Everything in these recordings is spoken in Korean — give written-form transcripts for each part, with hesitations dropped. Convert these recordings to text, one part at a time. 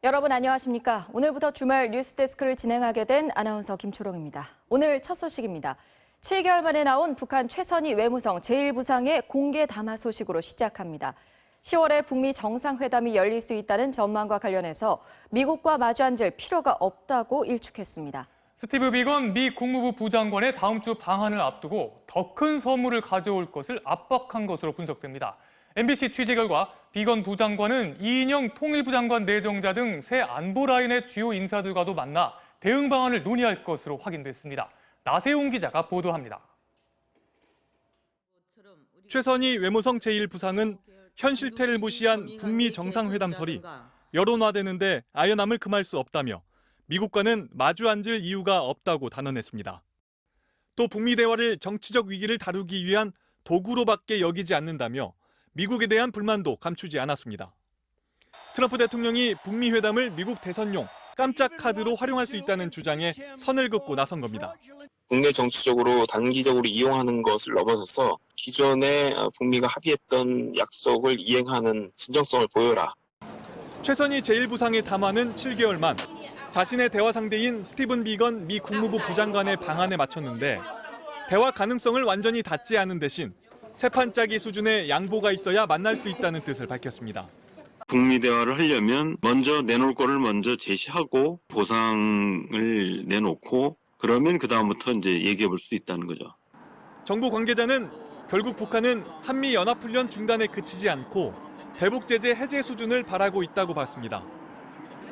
여러분 안녕하십니까? 오늘부터 주말 뉴스데스크를 진행하게 된 아나운서 김초롱입니다. 오늘 첫 소식입니다. 7개월 만에 나온 북한 최선희 외무성 제1부상의 공개 담화 소식으로 시작합니다. 10월에 북미 정상회담이 열릴 수 있다는 전망과 관련해서 미국과 마주 앉을 필요가 없다고 일축했습니다. 스티브 비건 미 국무부 부장관의 다음 주 방한을 앞두고 더 큰 선물을 가져올 것을 압박한 것으로 분석됩니다. MBC 취재 결과 비건 부장관은 이인영 통일부 장관 내정자 등 새 안보 라인의 주요 인사들과도 만나 대응 방안을 논의할 것으로 확인됐습니다. 나세용 기자가 보도합니다. 최선희 외무성 제1부상은 현 실태를 무시한 북미 정상회담설이 여론화되는데 아연함을 금할 수 없다며 미국과는 마주 앉을 이유가 없다고 단언했습니다. 또 북미 대화를 정치적 위기를 다루기 위한 도구로밖에 여기지 않는다며 미국에 대한 불만도 감추지 않았습니다. 트럼프 대통령이 북미 회담을 미국 대선용 깜짝 카드로 활용할 수 있다는 주장에 선을 긋고 나선 겁니다. 국내 정치적으로 단기적으로 이용하는 것을 넘어서서 기존에 북미가 합의했던 약속을 이행하는 진정성을 보여라. 최선희 제1부상의 담화는 7개월 만 자신의 대화 상대인 스티븐 비건 미 국무부 부장관의 방안에 맞췄는데 대화 가능성을 완전히 닫지 않은 대신 세 판짜기 수준의 양보가 있어야 만날 수 있다는 뜻을 밝혔습니다. 북미 대화를 하려면 먼저 내놓을 거를 먼저 제시하고 보상을 내놓고 그러면 그다음부터 이제 얘기해 볼 수 있다는 거죠. 정부 관계자는 결국 북한은 한미 연합훈련 중단에 그치지 않고 대북 제재 해제 수준을 바라고 있다고 봤습니다.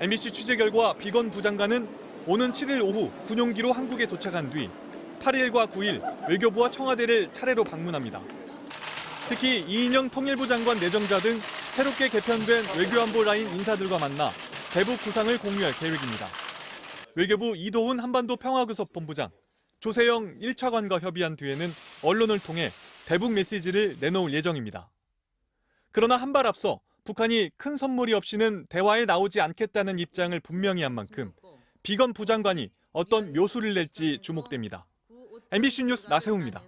MBC 취재 결과 비건 부장관은 오는 7일 오후 군용기로 한국에 도착한 뒤 8일과 9일 외교부와 청와대를 차례로 방문합니다. 특히 이인영 통일부 장관 내정자 등 새롭게 개편된 외교안보 라인 인사들과 만나 대북 구상을 공유할 계획입니다. 외교부 이도훈 한반도 평화교섭본부장, 조세영 1차관과 협의한 뒤에는 언론을 통해 대북 메시지를 내놓을 예정입니다. 그러나 한 발 앞서 북한이 큰 선물이 없이는 대화에 나오지 않겠다는 입장을 분명히 한 만큼 비건 부장관이 어떤 묘수를 낼지 주목됩니다. MBC 뉴스 나세웅입니다.